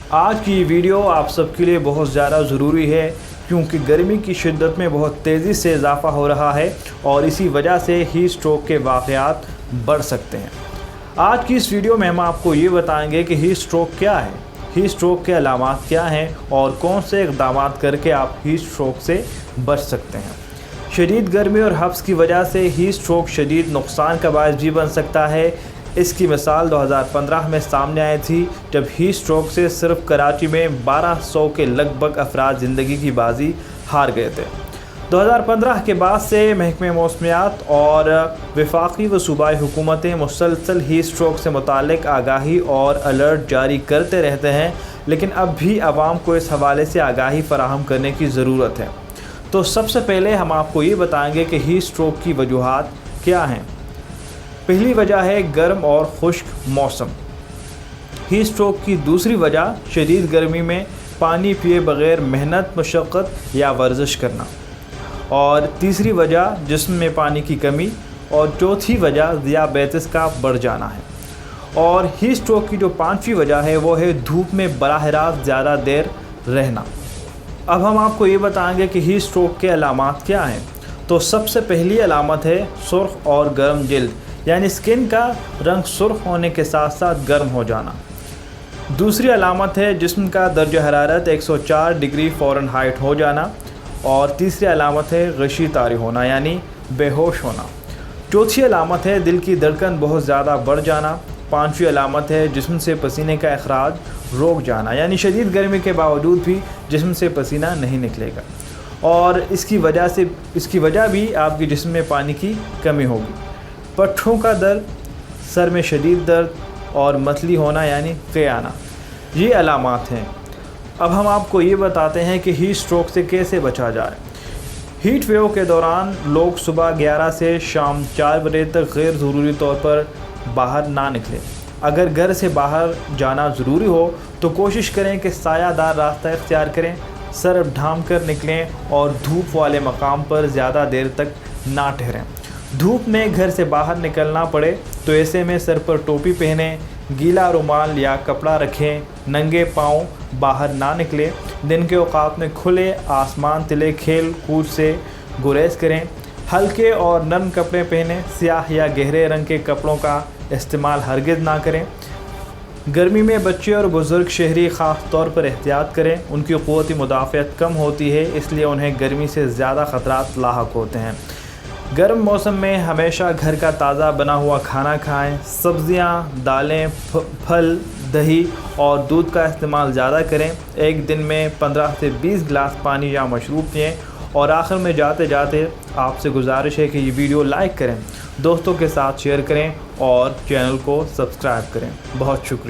آج کی یہ ویڈیو آپ سب کے لیے بہت زیادہ ضروری ہے کیونکہ گرمی کی شدت میں بہت تیزی سے اضافہ ہو رہا ہے اور اسی وجہ سے ہیٹ اسٹروک کے واقعات بڑھ سکتے ہیں۔ آج کی اس ویڈیو میں ہم آپ کو یہ بتائیں گے کہ ہیٹ اسٹروک کیا ہے، ہیٹ اسٹروک کے علامات کیا ہیں اور کون سے اقدامات کر کے آپ ہیٹ اسٹروک سے بچ سکتے ہیں۔ شدید گرمی اور حبس کی وجہ سے ہیٹ اسٹروک شدید نقصان کا باعث بھی بن سکتا ہے۔ اس کی مثال 2015 میں سامنے آئی تھی جب ہیٹ اسٹروک سے صرف کراچی میں 1200 کے لگ بھگ افراد زندگی کی بازی ہار گئے تھے۔ 2015 کے بعد سے محکمہ موسمیات اور وفاقی و صوبائی حکومتیں مسلسل ہیٹ اسٹروک سے متعلق آگاہی اور الرٹ جاری کرتے رہتے ہیں، لیکن اب بھی عوام کو اس حوالے سے آگاہی فراہم کرنے کی ضرورت ہے۔ تو سب سے پہلے ہم آپ کو یہ بتائیں گے کہ ہیٹ اسٹروک کی وجوہات کیا ہیں۔ پہلی وجہ ہے گرم اور خشک موسم۔ ہیٹ اسٹروک کی دوسری وجہ شدید گرمی میں پانی پیے بغیر محنت، مشقت یا ورزش کرنا، اور تیسری وجہ جسم میں پانی کی کمی، اور چوتھی وجہ ذیابیطس کا بڑھ جانا ہے۔ اور ہیٹ اسٹروک کی جو پانچویں وجہ ہے وہ ہے دھوپ میں براہ راست زیادہ دیر رہنا۔ اب ہم آپ کو یہ بتائیں گے کہ ہیٹ اسٹروک کے علامات کیا ہیں۔ تو سب سے پہلی علامت ہے سرخ اور گرم جلد، یعنی اسکن کا رنگ سرخ ہونے کے ساتھ ساتھ گرم ہو جانا۔ دوسری علامت ہے جسم کا درجہ حرارت 104 ڈگری فارنہائٹ ہو جانا، اور تیسری علامت ہے غشی طاری ہونا یعنی بے ہوش ہونا۔ چوتھی علامت ہے دل کی دھڑکن بہت زیادہ بڑھ جانا۔ پانچویں علامت ہے جسم سے پسینے کا اخراج رک جانا، یعنی شدید گرمی کے باوجود بھی جسم سے پسینہ نہیں نکلے گا، اور اس کی وجہ بھی آپ کے جسم میں پانی کی کمی ہوگی۔ پٹھوں کا درد، سر میں شدید درد اور متلی ہونا یعنی قے آنا، یہ علامات ہیں۔ اب ہم آپ کو یہ بتاتے ہیں کہ ہیٹ اسٹروک سے کیسے بچا جائے۔ ہیٹ ویو کے دوران لوگ صبح 11 سے شام 4 بجے تک غیر ضروری طور پر باہر نہ نکلیں۔ اگر گھر سے باہر جانا ضروری ہو تو کوشش کریں کہ سایہ دار راستہ اختیار کریں، سر ڈھانپ کر نکلیں اور دھوپ والے مقام پر زیادہ دیر تک نہ ٹھہریں۔ دھوپ میں گھر سے باہر نکلنا پڑے تو ایسے میں سر پر ٹوپی پہنیں، گیلا رومال یا کپڑا رکھیں، ننگے پاؤں باہر نہ نکلیں۔ دن کے اوقات میں کھلے آسمان تلے کھیل کود سے گریز کریں۔ ہلکے اور نرم کپڑے پہنیں، سیاہ یا گہرے رنگ کے کپڑوں کا استعمال ہرگز نہ کریں۔ گرمی میں بچے اور بزرگ شہری خاص طور پر احتیاط کریں، ان کی قوت مدافعت کم ہوتی ہے، اس لیے انہیں گرمی سے زیادہ خطرات لاحق ہوتے ہیں۔ گرم موسم میں ہمیشہ گھر کا تازہ بنا ہوا کھانا کھائیں، سبزیاں، دالیں، پھل، دہی اور دودھ کا استعمال زیادہ کریں۔ ایک دن میں 15 سے 20 گلاس پانی یا مشروب پئیں۔ اور آخر میں جاتے جاتے آپ سے گزارش ہے کہ یہ ویڈیو لائک کریں، دوستوں کے ساتھ شیئر کریں اور چینل کو سبسکرائب کریں۔ بہت شکریہ۔